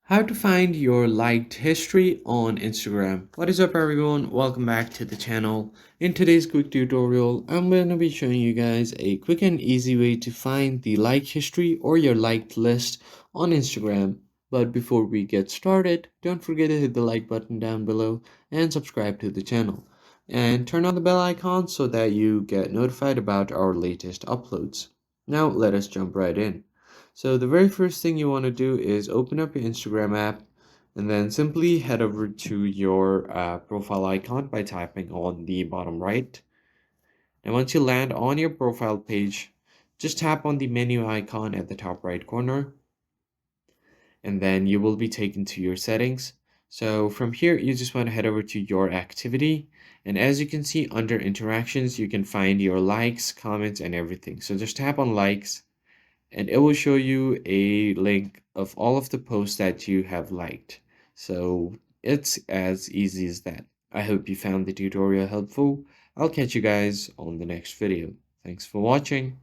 How to find your liked history on Instagram. What is up everyone? Welcome back to the channel. In today's quick tutorial, I'm going to be showing you guys a quick and easy way to find the like history or your liked list on Instagram. But before we get started, don't forget to hit the like button down below and subscribe to the channel. And turn on the bell icon so that you get notified about our latest uploads. Now let us jump right in. So the very first thing you want to do is open up your Instagram app and then simply head over to your profile icon by typing on the bottom right. And once you land on your profile page, just tap on the menu icon at the top right corner and then you will be taken to your settings. So from here, you just want to head over to your activity. And as you can see under interactions, you can find your likes, comments, and everything. So just tap on likes and it will show you a link of all of the posts that you have liked. So it's as easy as that. I hope you found the tutorial helpful. I'll catch you guys on the next video. Thanks for watching.